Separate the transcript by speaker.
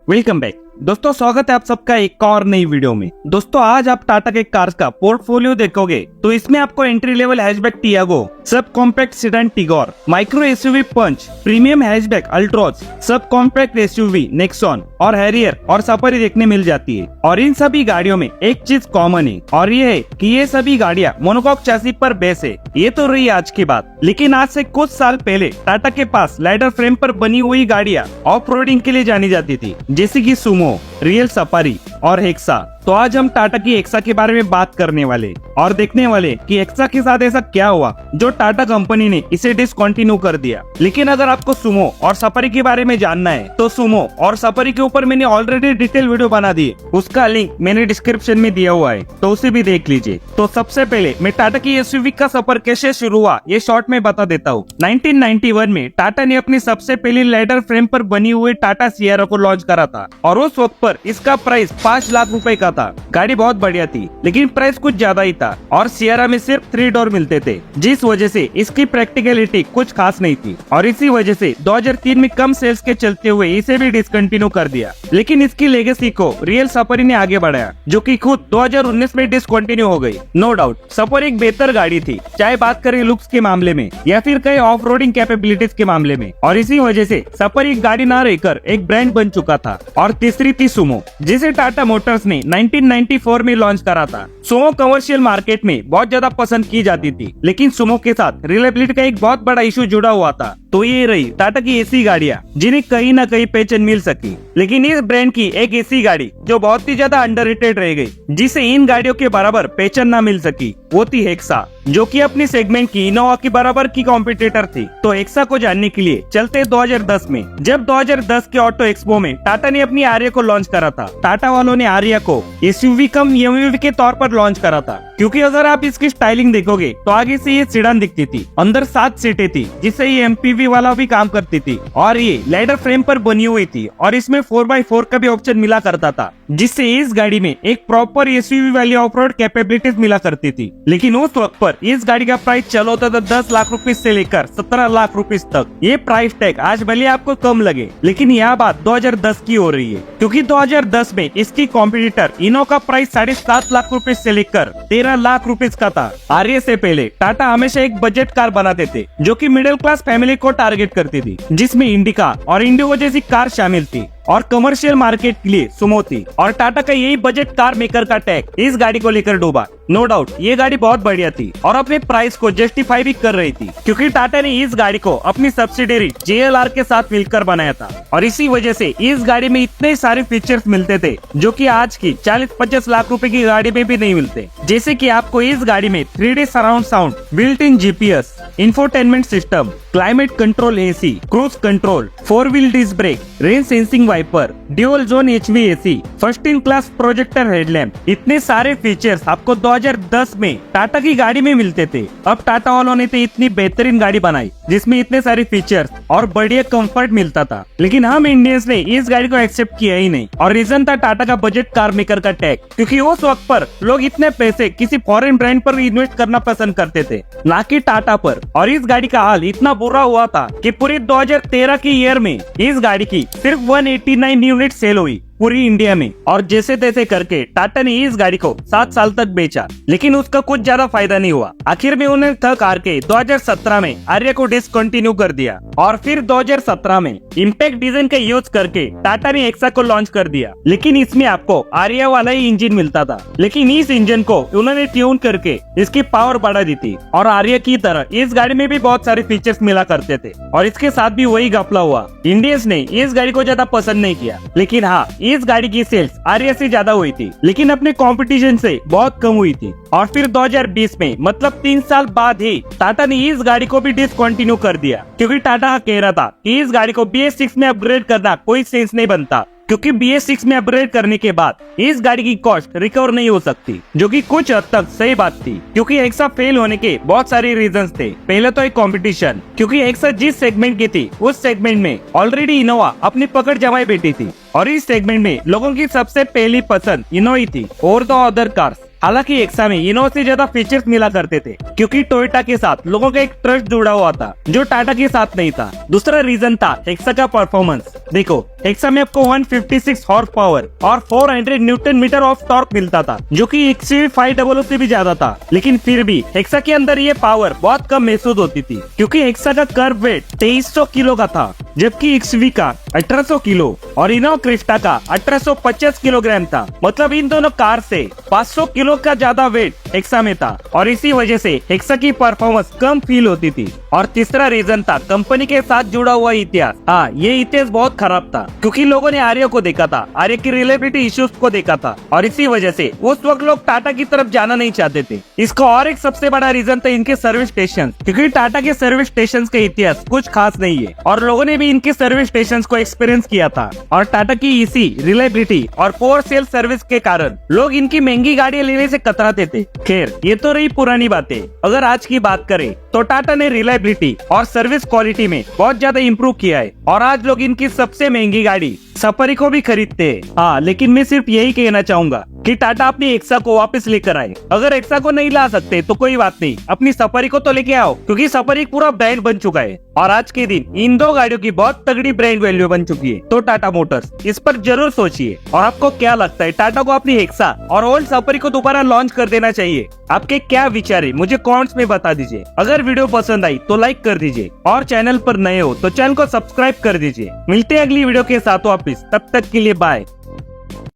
Speaker 1: Welcome back दोस्तों, स्वागत है आप सबका एक और नई वीडियो में। दोस्तों आज आप टाटा के कार्स का पोर्टफोलियो देखोगे तो इसमें आपको entry level hatchback Tiago, sub compact sedan Tigor, micro SUV Punch, premium hatchback Altroz, sub compact SUV Nexon और हैरियर और सफारी देखने मिल जाती है। और इन सभी गाड़ियों में एक चीज कॉमन है और ये है कि ये सभी गाड़ियां मोनोकॉक चैसी पर बेस है। ये तो रही आज की बात, लेकिन आज से कुछ साल पहले टाटा के पास लैडर फ्रेम पर बनी हुई गाड़ियां ऑफ रोडिंग के लिए जानी जाती थी, जैसे कि सुमो, रियल सफारी और हेक्सा। तो आज हम टाटा की हेक्सा के बारे में बात करने वाले और देखने वाले कि हेक्सा के साथ ऐसा क्या हुआ जो टाटा कंपनी ने इसे डिसकंटिन्यू कर दिया। लेकिन अगर आपको सुमो और सफारी के बारे में जानना है तो सुमो और सफारी के ऊपर मैंने ऑलरेडी डिटेल वीडियो बना दी है, उसका लिंक मैंने डिस्क्रिप्शन में दिया हुआ है, तो उसे भी देख लीजिए। तो सबसे पहले मैं टाटा की एसयूवी का सफर कैसे शुरू हुआ ये शॉर्ट में बता देता हूँ। 1991 में टाटा ने अपनी सबसे पहली लैडर फ्रेम पर बनी हुई टाटा सियरा को लॉन्च करा था और उस वक्त पर इसका प्राइस 5 लाख रुपए का था। गाड़ी बहुत बढ़िया थी लेकिन प्राइस कुछ ज्यादा ही था और सियरा में सिर्फ 3 डोर मिलते थे, जिस वजह से इसकी प्रैक्टिकलिटी कुछ खास नहीं थी और इसी वजह से 2003 में कम सेल्स के चलते हुए इसे भी डिसकंटिन्यू कर दिया। लेकिन इसकी लेगेसी को रियल सफारी ने आगे बढ़ाया, जो कि खुद 2019 में डिसकंटिन्यू हो गई। नो डाउट सफारी एक बेहतर गाड़ी थी, चाहे बात करें लुक्स के मामले में या फिर कई ऑफ रोडिंग कैपेबिलिटीज के मामले में, और इसी वजह से सफारी एक गाड़ी ना रहकर एक ब्रांड बन चुका था। और तीसरी थी सुमो, जिसे टाटा मोटर्स ने 1994 में लॉन्च करा था। सुमो कमर्शियल मार्केट में बहुत ज्यादा पसंद की जाती थी, लेकिन सुमो के साथ रिलायबिलिटी का एक बहुत बड़ा इशू जुड़ा हुआ था। तो ये रही टाटा की ऐसी गाड़ियां जिन्हें कहीं ना कहीं पहचान मिल सकी। लेकिन इस ब्रांड की एक ऐसी गाड़ी जो बहुत ही ज्यादा अंडररेटेड रह गई, जिसे इन गाड़ियों के बराबर पहचान ना मिल सकी, वो थी हेक्सा, जो कि अपनी सेगमेंट की इनोवा के बराबर की कॉम्पिटिटर थी। तो हेक्सा को जानने के लिए चलते 2010 में, जब 2010 के ऑटो एक्सपो में टाटा ने अपनी आर्या को लॉन्च करा था। टाटा वालों ने आर्या को एसयूवी कम एमयूवी के तौर पर लॉन्च करा था, क्योंकि अगर आप इसकी स्टाइलिंग देखोगे तो आगे से ये सेडान दिखती थी, अंदर 7 सीटें थी, जिससे ये एमपीवी वाला भी काम करती थी और ये लैडर फ्रेम पर बनी हुई थी और इसमें 4x4 का भी ऑप्शन मिला करता था, जिससे इस गाड़ी में एक प्रॉपर एसयूवी वाली ऑफ रोड कैपेबिलिटीज मिला करती थी। लेकिन उस वक्त पर इस गाड़ी का प्राइस चला होता था 10 लाख रुपए से लेकर 17 लाख रुपए तक। ये प्राइस टैग आज भले आपको कम लगे, लेकिन यह बात 2010 की हो रही है, क्योंकि 2010 में इसकी कॉम्पिटिटर इनो का प्राइस 7.5 लाख रुपए से लेकर 13 लाख रुपए का था। आर्या से पहले टाटा हमेशा एक बजट कार बनाते थे जो कि मिडिल क्लास फैमिली को टारगेट करती थी, जिसमें इंडिका और इंडिगो जैसी कार शामिल थी और कमर्शियल मार्केट के लिए सुमो थी। और टाटा का यही बजट कार मेकर का टैग इस गाड़ी को लेकर डूबा। नो डाउट ये गाड़ी बहुत बढ़िया थी और अपने प्राइस को जस्टिफाई भी कर रही थी, क्योंकि टाटा ने इस गाड़ी को अपनी सब्सिडियरी JLR के साथ मिलकर बनाया था और इसी वजह से इस गाड़ी में इतने सारे फीचर्स मिलते थे जो कि आज की 40-50 लाख रुपए की गाड़ी में भी नहीं मिलते। जैसे कि आपको इस गाड़ी में 3D surround sound, built in GPS, infotainment system, climate control AC, cruise control, 4 wheel disc brake, rain sensing wiper, dual zone HVAC, first in class projector headlamp, इतने सारे फीचर्स आपको 2010 में टाटा की गाड़ी में मिलते थे। अब टाटा वालों ने तो इतनी बेहतरीन गाड़ी बनाई जिसमें इतने सारे फीचर्स और बढ़िया कंफर्ट मिलता था, लेकिन हम इंडियंस ने इस गाड़ी को एक्सेप्ट किया ही नहीं। और रीजन था टाटा का बजट कार मेकर का टैग, क्योंकि उस वक्त पर लोग इतने पैसे किसी फॉरेन ब्रांड पर इन्वेस्ट करना पसंद करते थे, ना कि टाटा पर। और इस गाड़ी का हाल इतना बुरा हुआ था कि पूरी 2013 की ईयर में इस गाड़ी की सिर्फ 189 यूनिट सेल हुई पूरी इंडिया में। और जैसे तैसे करके टाटा ने इस गाड़ी को 7 साल तक बेचा, लेकिन उसका कुछ ज्यादा फायदा नहीं हुआ। आखिर में उन्हें थक हार के 2017 में आर्या को डिसकंटिन्यू कर दिया और फिर 2017 में इम्पैक्ट डिजाइन का यूज करके टाटा ने हेक्सा को लॉन्च कर दिया। लेकिन इसमें आपको आर्या वाला ही इंजन मिलता था, लेकिन इस इंजन को उन्होंने ट्यून करके इसकी पावर बढ़ा दी थी और आर्या की तरह इस गाड़ी में भी बहुत सारे फीचर्स मिला करते थे। और इसके साथ भी वही घपला हुआ, इंडियंस ने इस गाड़ी को ज्यादा पसंद नहीं किया। लेकिन हाँ, इस गाड़ी की सेल्स आर्या से ज्यादा हुई थी, लेकिन अपने कंपटीशन से बहुत कम हुई थी। और फिर 2020 में, मतलब 3 साल बाद ही टाटा ने इस गाड़ी को भी डिसकंटिन्यू कर दिया, क्योंकि टाटा कह रहा था कि इस गाड़ी को BS6 में अपग्रेड करना कोई सेंस नहीं बनता, क्योंकि BS6 में अपग्रेड करने के बाद इस गाड़ी की कॉस्ट रिकवर नहीं हो सकती, जो कि कुछ हद तक सही बात थी, क्योंकि हेक्सा फेल होने के बहुत सारे रीजंस थे। पहले तो एक कंपटीशन, क्योंकि हेक्सा जिस सेगमेंट की थी उस सेगमेंट में ऑलरेडी इनोवा अपनी पकड़ जमाए बैठी थी और इस सेगमेंट में लोगों की सबसे पहली पसंद इनोवा ही थी और द अदर कार्स। हालांकि हेक्सा में इनोवा से ज्यादा फीचर्स मिला करते थे, क्योंकि टोयोटा के साथ लोगों का एक ट्रस्ट जुड़ा हुआ था जो टाटा के साथ नहीं था। दूसरा रीजन था हेक्सा का परफॉर्मेंस। देखो, हेक्सा में आपको 156 हॉर्स पावर और 400 न्यूटन मीटर ऑफ टॉर्क मिलता था, जो कि एक्सवी 500 से भी ज्यादा था। लेकिन फिर भी हेक्सा के अंदर ये पावर बहुत कम महसूस होती थी, क्योंकि हेक्सा का कर्व वेट 2300 किलो का था, जबकि एक्सवी का 1800 किलो और इनोवा क्रिस्टा का 1850 किलोग्राम था। मतलब इन दोनों कार से 500 किलो का ज्यादा वेट हेक्सा में था, और इसी वजह से हेक्सा की परफॉर्मेंस कम फील होती थी। और तीसरा रीजन था कंपनी के साथ जुड़ा हुआ इतिहास। हाँ, ये इतिहास बहुत खराब था, क्योंकि लोगों ने आर्य को देखा था, आर्य की रिलेबिलिटी इश्यूज को देखा था, और इसी वजह से उस वक्त लोग टाटा की तरफ जाना नहीं चाहते थे। इसका और एक सबसे बड़ा रीजन था इनके सर्विस स्टेशन, क्योंकि टाटा के सर्विस स्टेशन के इतिहास कुछ खास नहीं है, और लोगों ने भी इनके सर्विस स्टेशन को एक्सपीरियंस किया था। और टाटा की इसी रिलायबिलिटी और पोअर सेल सर्विस के कारण लोग इनकी महंगी गाड़ियां लेने से कतराते थे। खैर, ये तो रही पुरानी बातें। अगर आज की बात करें तो टाटा ने रिलायबिलिटी और सर्विस क्वालिटी में बहुत ज्यादा इम्प्रूव किया है, और आज लोग इनकी सबसे महंगी गाड़ी सफारी को भी खरीदते हैं। हाँ, लेकिन मैं सिर्फ यही कहना चाहूंगा कि टाटा अपनी एक्सा को वापस लेकर आए। अगर एक्सा को नहीं ला सकते तो कोई बात नहीं, अपनी सफारी को तो लेके आओ, क्योंकि सफारी पूरा ब्रांड बन चुका है, और आज के दिन इन दो गाड़ियों की बहुत तगड़ी ब्रांड वैल्यू बन चुकी है। तो टाटा मोटर्स इस पर जरूर सोचिए। और आपको क्या लगता है, टाटा को अपनी एक्सा और ओल्ड सफारी को दोबारा लॉन्च कर देना चाहिए? आपके क्या विचार है, मुझे कमेंट्स में बता दीजिए। अगर वीडियो पसंद आई तो लाइक कर दीजिए, और चैनल पर नए हो तो चैनल को सब्सक्राइब कर दीजिए। मिलते हैं अगली वीडियो के साथ वापिस, तब तक के लिए बाय।